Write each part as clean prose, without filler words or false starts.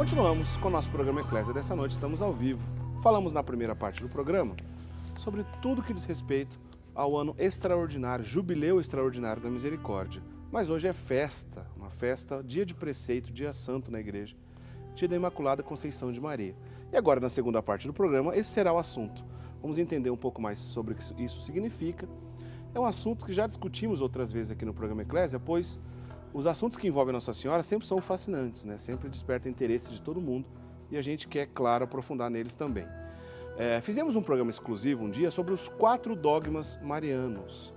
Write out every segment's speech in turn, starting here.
Continuamos com o nosso programa Eclésia. Dessa noite estamos ao vivo. Falamos na primeira parte do programa sobre tudo que diz respeito ao ano extraordinário, jubileu extraordinário da misericórdia. Mas hoje é festa, uma festa, dia de preceito, dia santo na igreja, dia da Imaculada Conceição de Maria. E agora, na segunda parte do programa, esse será o assunto. Vamos entender um pouco mais sobre o que isso significa. É um assunto que já discutimos outras vezes aqui no programa Eclésia, pois os assuntos que envolvem Nossa Senhora sempre são fascinantes, né? Sempre despertam interesse de todo mundo e a gente quer, claro, aprofundar neles também. Fizemos um programa exclusivo um dia sobre os 4 dogmas marianos.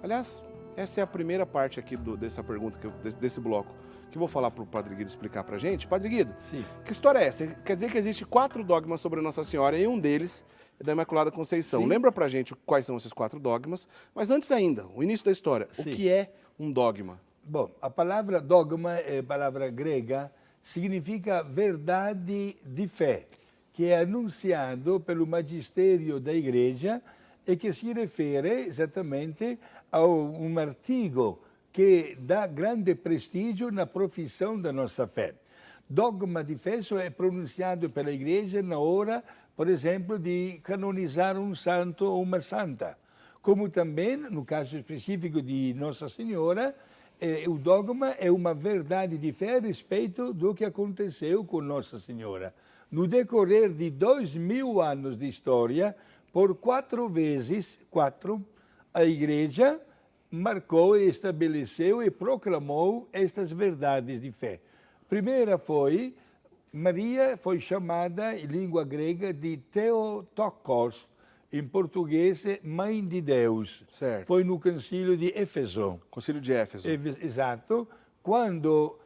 Aliás, essa é a primeira parte aqui dessa pergunta, desse bloco, que eu vou falar para o Padre Guido explicar para a gente. Padre Guido, sim, que história é essa? Quer dizer que existe 4 dogmas sobre Nossa Senhora e um deles é da Imaculada Conceição. Sim. Lembra para a gente quais são esses 4 dogmas, mas antes ainda, o início da história. Sim. O que é um dogma? Bom, a palavra dogma é palavra grega, significa verdade de fé, que é anunciado pelo magistério da Igreja e que se refere exatamente a um artigo que dá grande prestígio na profissão da nossa fé. Dogma de fé só é pronunciado pela Igreja na hora, por exemplo, de canonizar um santo ou uma santa. Como também, no caso específico de Nossa Senhora, o dogma é uma verdade de fé a respeito do que aconteceu com Nossa Senhora. No decorrer de 2000 anos de história, por 4 vezes, a Igreja marcou, estabeleceu e proclamou estas verdades de fé. A primeira foi, Maria foi chamada, em língua grega, de Theotokos, em português, Mãe de Deus. Certo. Foi no Concílio de Éfeso. Concílio de Éfeso. Exato. Quando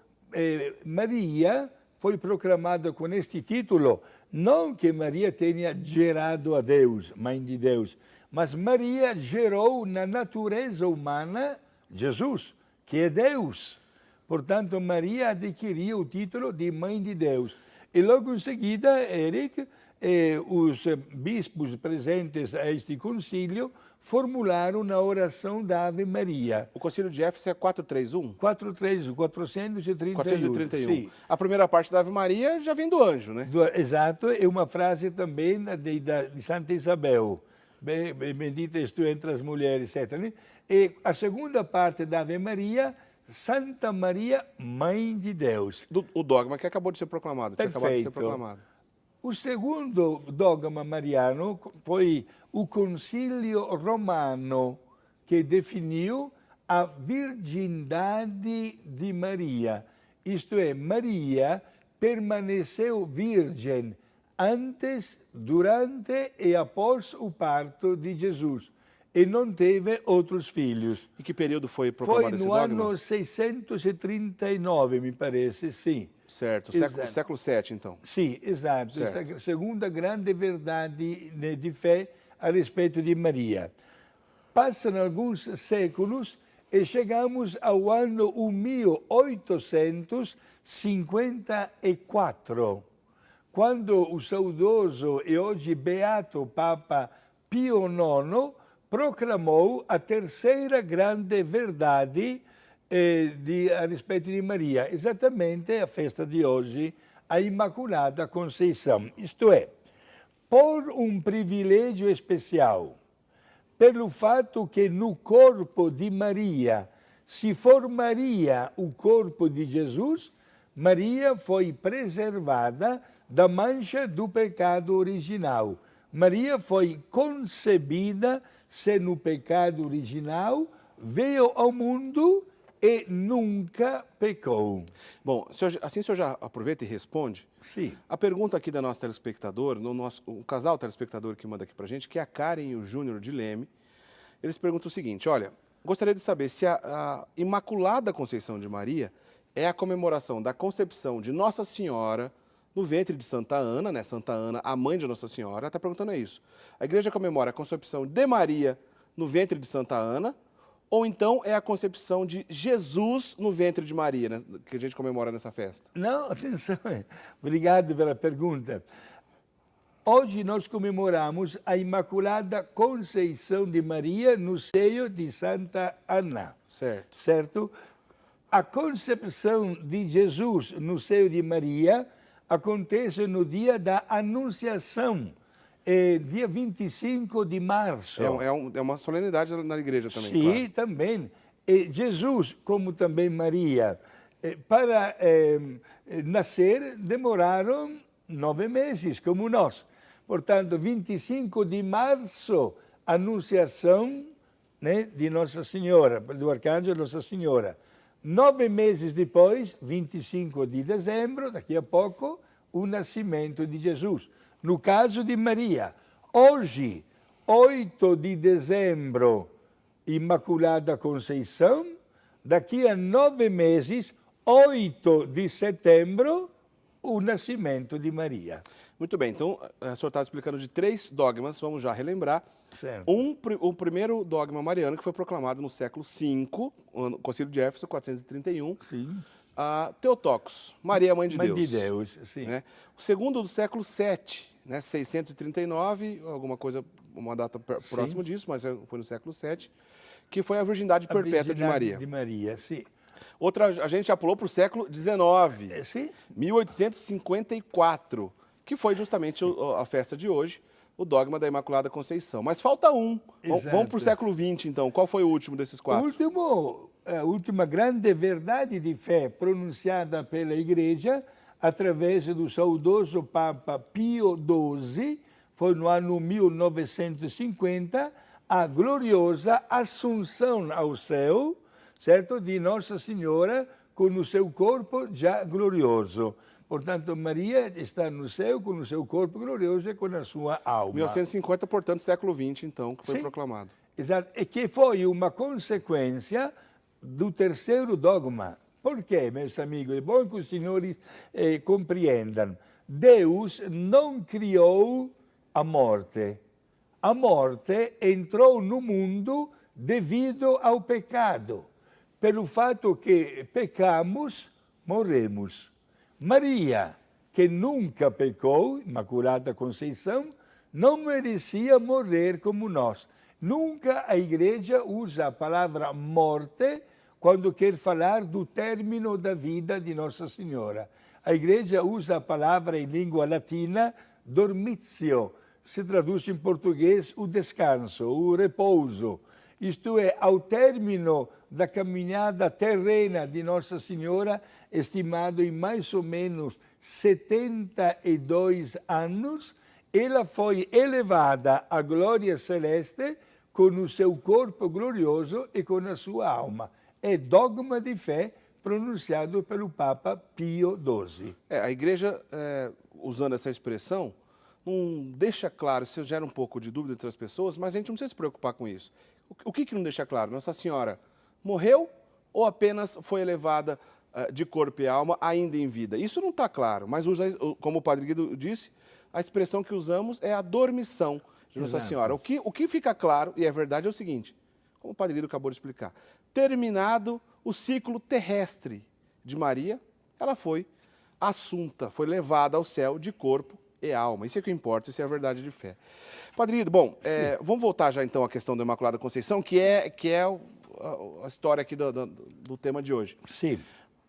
Maria foi proclamada com este título, não que Maria tenha gerado a Deus, Mãe de Deus, mas Maria gerou na natureza humana Jesus, que é Deus. Portanto, Maria adquiriu o título de Mãe de Deus. E logo em seguida, Eric, os bispos presentes a este concílio formularam na oração da Ave Maria. O concílio de Éfeso é 431? 431. 431. Sim. A primeira parte da Ave Maria já vem do anjo, né? Exato, é uma frase também de Santa Isabel. Bendita és tu entre as mulheres, etc. Né? E a segunda parte da Ave Maria, Santa Maria, Mãe de Deus. O dogma que acabou de ser proclamado. Perfeito. Tinha acabado de ser proclamado. O segundo dogma mariano foi o Concílio Romano, que definiu a virgindade de Maria. Isto é, Maria permaneceu virgem antes, durante e após o parto de Jesus e não teve outros filhos. E que período foi proclamado esse dogma? Foi no ano 639, me parece, sim. Certo, século VII, então. Sim, exato. Esta é a segunda grande verdade de fé a respeito de Maria. Passam alguns séculos e chegamos ao ano 1854, quando o saudoso e hoje beato Papa Pio IX proclamou a terceira grande verdade a respeito de Maria, exatamente a festa de hoje, a Imaculada Conceição. Isto é, por um privilégio especial, pelo fato que no corpo de Maria se formaria o corpo de Jesus, Maria foi preservada da mancha do pecado original. Maria foi concebida sem o pecado original, veio ao mundo e nunca pecou. Bom, o senhor já aproveita e responde? Sim. A pergunta aqui da nossa telespectadora, um casal telespectador que manda aqui pra gente, que é a Karen e o Júnior de Leme, eles perguntam o seguinte, olha, gostaria de saber se a Imaculada Conceição de Maria é a comemoração da concepção de Nossa Senhora no ventre de Santa Ana, né? Santa Ana, a mãe de Nossa Senhora, ela está perguntando isso. A igreja comemora a concepção de Maria no ventre de Santa Ana, ou então é a concepção de Jesus no ventre de Maria, né, que a gente comemora nessa festa? Não, atenção. Obrigado pela pergunta. Hoje nós comemoramos a Imaculada Conceição de Maria no seio de Santa Ana. Certo. Certo? A concepção de Jesus no seio de Maria acontece no dia da Anunciação, dia 25 de março. É uma solenidade na igreja também, Sim, claro. também. E Jesus, como também Maria, para nascer demoraram 9 meses, como nós. Portanto, 25 de março, Anunciação, né, de Nossa Senhora, do Arcanjo Nossa Senhora. 9 meses depois, 25 de dezembro, daqui a pouco, o nascimento de Jesus. No caso de Maria, hoje, 8 de dezembro, Imaculada Conceição, daqui a 9 meses, 8 de setembro, o nascimento de Maria. Muito bem, então o senhor estava explicando de 3 dogmas, vamos já relembrar. Certo. O primeiro dogma mariano, que foi proclamado no século V, no Concílio de Éfeso, 431. Sim. Theotokos, Maria, Mãe de Mãe Deus. de Deus, sim. Né? O segundo do século VII, né? 639, alguma coisa, uma data próxima disso, mas foi no século VII, que foi a virgindade perpétua de Maria. De Maria, sim. Outra, a gente já pulou para o século XIX, Sim. 1854, que foi justamente a festa de hoje, o dogma da Imaculada Conceição. Mas falta um. Vamos para o século XX, então. Qual foi o último desses 4? A última grande verdade de fé pronunciada pela Igreja através do saudoso Papa Pio XII, foi no ano 1950, a gloriosa Assunção ao céu, certo, de Nossa Senhora com o seu corpo já glorioso. Portanto, Maria está no céu com o seu corpo glorioso e com a sua alma. 1950, portanto, século XX, então, que foi proclamado. Exato, e que foi uma consequência do terceiro dogma. Por quê, meus amigos? É bom que os senhores compreendam. Deus não criou a morte. A morte entrou no mundo devido ao pecado. Pelo fato que pecamos, morremos. Maria, que nunca pecou, Imaculada Conceição, não merecia morrer como nós. Nunca a Igreja usa a palavra morte quando quer falar do término da vida de Nossa Senhora. A Igreja usa a palavra em língua latina dormitio, se traduz em português o descanso, o repouso. Isto é, ao término da caminhada terrena de Nossa Senhora, estimado em mais ou menos 72 anos, ela foi elevada à glória celeste com o seu corpo glorioso e com a sua alma. É dogma de fé pronunciado pelo Papa Pio XII. A Igreja, usando essa expressão, não deixa claro, isso gera um pouco de dúvida entre as pessoas, mas a gente não precisa se preocupar com isso. O que não deixa claro? Nossa Senhora morreu ou apenas foi elevada de corpo e alma ainda em vida? Isso não está claro, mas como o Padre Guido disse, a expressão que usamos é a dormição de Nossa Senhora. O que fica claro, e é verdade, é o seguinte, como o Padre Guido acabou de explicar, terminado o ciclo terrestre de Maria, ela foi assunta, foi levada ao céu de corpo e alma. Isso é o que importa, isso é a verdade de fé. Padre Guido, bom, vamos voltar já então à questão da Imaculada Conceição, que é a história aqui do tema de hoje. Sim.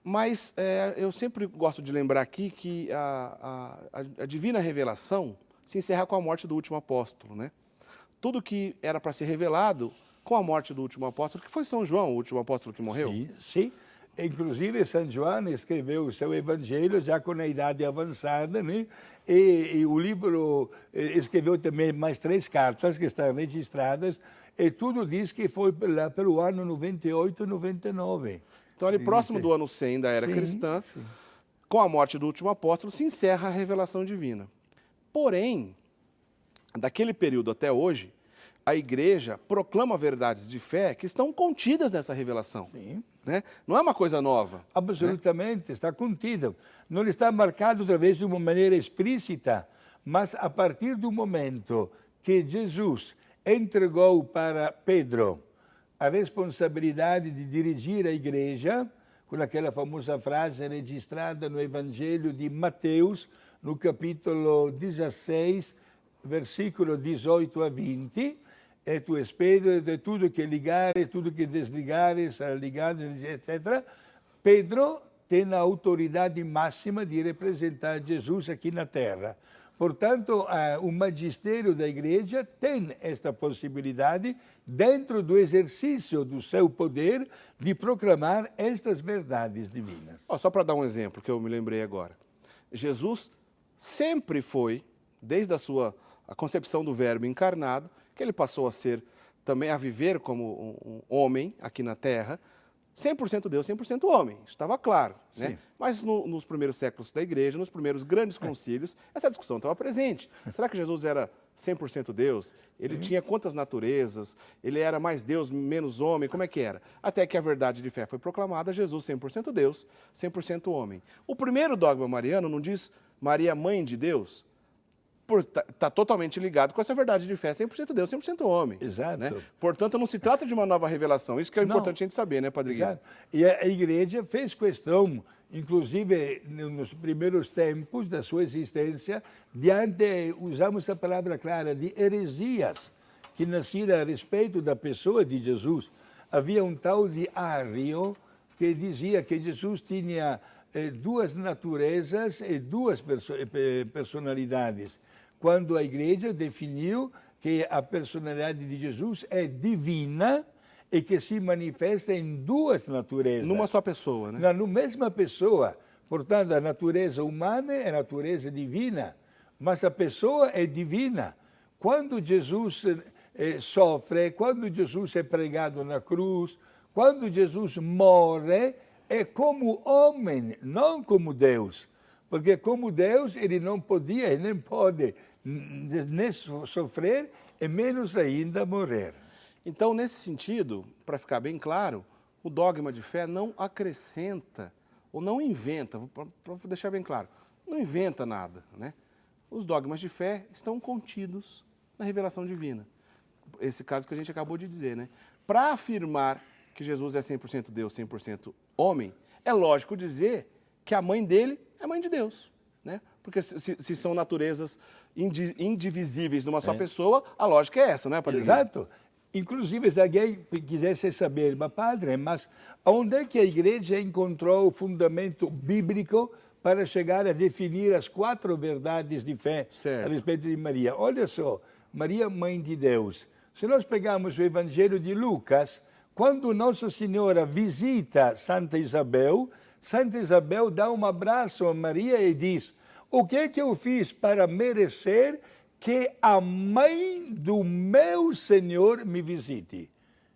Mas eu sempre gosto de lembrar aqui que a divina revelação se encerra com a morte do último apóstolo, né? Tudo que era para ser revelado com a morte do último apóstolo, que foi São João, o último apóstolo que morreu. Sim. Inclusive, São João escreveu o seu evangelho já com a idade avançada, né? E o livro escreveu também mais 3 cartas que estão registradas, e tudo diz que foi lá pelo ano 98, 99. Então, ali próximo do ano 100 da era cristã, com a morte do último apóstolo, se encerra a revelação divina. Porém, daquele período até hoje, a Igreja proclama verdades de fé que estão contidas nessa revelação. Sim. Né? Não é uma coisa nova. Absolutamente, né? Está contido. Não está marcado talvez de uma maneira explícita, mas a partir do momento que Jesus entregou para Pedro a responsabilidade de dirigir a Igreja, com aquela famosa frase registrada no Evangelho de Mateus, no capítulo 16, versículo 18 a 20, e tu és Pedro, de tudo que ligares, tudo que desligares, será ligado, etc. Pedro tem a autoridade máxima de representar Jesus aqui na Terra. Portanto, o magistério da Igreja tem esta possibilidade, dentro do exercício do seu poder, de proclamar estas verdades divinas. Só para dar um exemplo que eu me lembrei agora. Jesus sempre foi, desde a concepção do Verbo encarnado, que ele passou a ser, também a viver como um homem aqui na Terra, 100% Deus, 100% homem, isso estava claro, né? Mas nos primeiros séculos da Igreja, nos primeiros grandes concílios, essa discussão estava presente. Será que Jesus era 100% Deus? Ele tinha quantas naturezas? Ele era mais Deus, menos homem? Como é que era? Até que a verdade de fé foi proclamada, Jesus 100% Deus, 100% homem. O primeiro dogma mariano não diz Maria, mãe de Deus? Está totalmente ligado com essa verdade de fé, 100% Deus, 100% homem. Exato. Né? Portanto, não se trata de uma nova revelação. Isso que é importante a gente saber, né, Padre Guido? Exato. E a Igreja fez questão, inclusive nos primeiros tempos da sua existência, usamos a palavra clara, de heresias que nasceram a respeito da pessoa de Jesus. Havia um tal de Arrio que dizia que Jesus tinha duas naturezas e duas personalidades, quando a Igreja definiu que a personalidade de Jesus é divina e que se manifesta em duas naturezas. Numa só pessoa, né? Na mesma pessoa. Portanto, a natureza humana é a natureza divina, mas a pessoa é divina. Quando Jesus sofre, quando Jesus é pregado na cruz, quando Jesus morre, é como homem, não como Deus. Porque como Deus, ele não podia e nem pode nem sofrer e menos ainda morrer. Então, nesse sentido, para ficar bem claro, o dogma de fé não acrescenta ou não inventa, para deixar bem claro, não inventa nada, né? Os dogmas de fé estão contidos na revelação divina. Esse caso que a gente acabou de dizer, né? Para afirmar que Jesus é 100% Deus, 100% homem, é lógico dizer que a mãe dele é mãe de Deus, né? Porque se são naturezas indivisíveis numa só pessoa, a lógica é essa, né, Padre? Exato. Inclusive, se alguém quisesse saber, mas padre, mas onde é que a Igreja encontrou o fundamento bíblico para chegar a definir as 4 verdades de fé a respeito de Maria? Olha só, Maria, mãe de Deus. Se nós pegarmos o Evangelho de Lucas, quando Nossa Senhora visita Santa Isabel dá um abraço a Maria e diz: o que é que eu fiz para merecer que a mãe do meu Senhor me visite?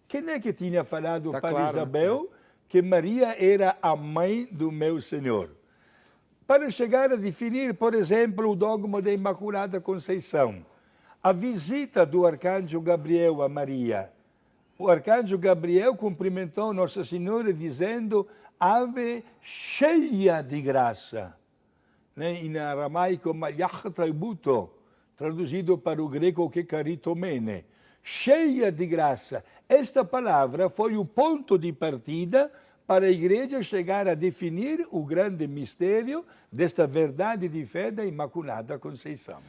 Quem é que tinha falado para Isabel que Maria era a mãe do meu Senhor? Para chegar a definir, por exemplo, o dogma da Imaculada Conceição, a visita do arcanjo Gabriel a Maria. O arcanjo Gabriel cumprimentou Nossa Senhora dizendo: Ave cheia de graça. Em aramaico, Malachtraibuto, traduzido para o grego que caritomene. Cheia de graça. Esta palavra foi o ponto de partida para a Igreja chegar a definir o grande mistério desta verdade de fé da Imaculada Conceição.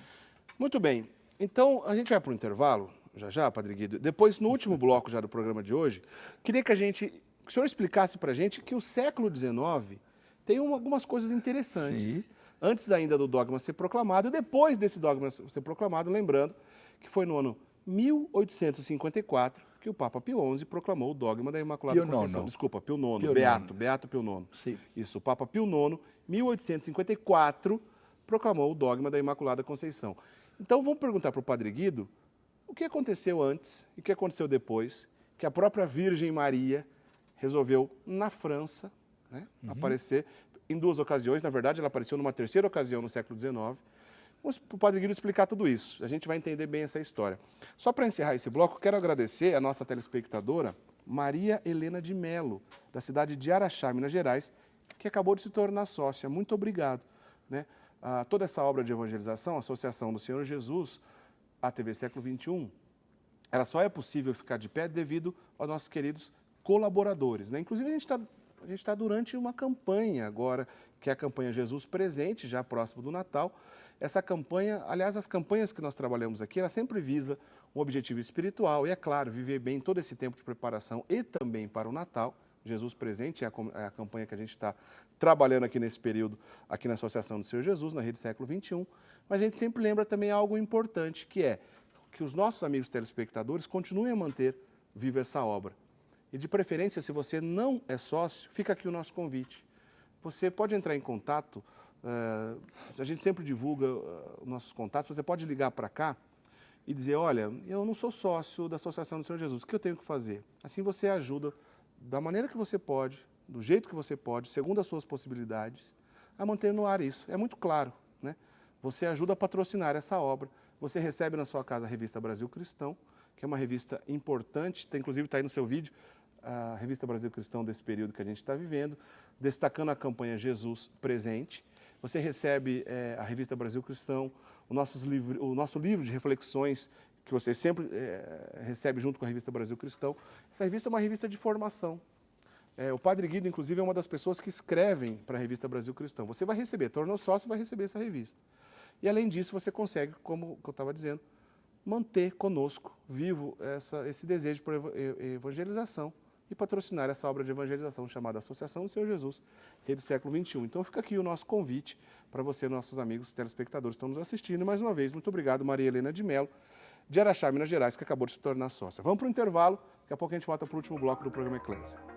Muito bem. Então, a gente vai para o intervalo, já, Padre Guido. Depois, no último bloco já do programa de hoje, queria que o senhor explicasse para a gente que o século XIX tem algumas coisas interessantes. Sim. Antes ainda do dogma ser proclamado e depois desse dogma ser proclamado, lembrando que foi no ano 1854 que o Papa Pio XI proclamou o dogma da Imaculada Conceição. Desculpa, Pio IX, Beato Pio IX. Sim. Isso, o Papa Pio IX, 1854, proclamou o dogma da Imaculada Conceição. Então vamos perguntar para o Padre Guido o que aconteceu antes e o que aconteceu depois, que a própria Virgem Maria resolveu, na França, né, aparecer em 2 ocasiões. Na verdade, ela apareceu numa 3ª ocasião no século XIX. Vamos para o Padre Guido explicar tudo isso. A gente vai entender bem essa história. Só para encerrar esse bloco, quero agradecer a nossa telespectadora, Maria Helena de Melo, da cidade de Araxá, Minas Gerais, que acabou de se tornar sócia. Muito obrigado. Né? Toda essa obra de evangelização, a Associação do Senhor Jesus, a TV Século XXI, ela só é possível ficar de pé devido aos nossos queridos colaboradores. Né? Inclusive, a gente está durante uma campanha agora, que é a campanha Jesus Presente, já próximo do Natal. Essa campanha, aliás, as campanhas que nós trabalhamos aqui, ela sempre visa um objetivo espiritual e, é claro, viver bem todo esse tempo de preparação e também para o Natal, Jesus Presente, é a campanha que a gente está trabalhando aqui nesse período, aqui na Associação do Senhor Jesus, na Rede Século XXI. Mas a gente sempre lembra também algo importante, que é que os nossos amigos telespectadores continuem a manter viva essa obra. E de preferência, se você não é sócio, fica aqui o nosso convite. Você pode entrar em contato, a gente sempre divulga os nossos contatos, você pode ligar para cá e dizer, olha, eu não sou sócio da Associação do Senhor Jesus, o que eu tenho que fazer? Assim você ajuda da maneira que você pode, do jeito que você pode, segundo as suas possibilidades, a manter no ar isso. É muito claro, né? Você ajuda a patrocinar essa obra, você recebe na sua casa a revista Brasil Cristão, que é uma revista importante, inclusive está aí no seu vídeo, a revista Brasil Cristão desse período que a gente está vivendo, destacando a campanha Jesus Presente. Você recebe a revista Brasil Cristão, o nosso livro de reflexões, que você sempre recebe junto com a revista Brasil Cristão. Essa revista é uma revista de formação. O Padre Guido, inclusive, é uma das pessoas que escrevem para a revista Brasil Cristão. Você vai receber, tornou sócio, vai receber essa revista. E, além disso, você consegue, como eu estava dizendo, manter conosco vivo esse desejo por evangelização e patrocinar essa obra de evangelização chamada Associação do Senhor Jesus, Rede Século XXI. Então fica aqui o nosso convite para você, nossos amigos telespectadores que estão nos assistindo. E mais uma vez, muito obrigado, Maria Helena de Mello, de Araxá, Minas Gerais, que acabou de se tornar sócia. Vamos para o intervalo, daqui a pouco a gente volta para o último bloco do programa Eclésia.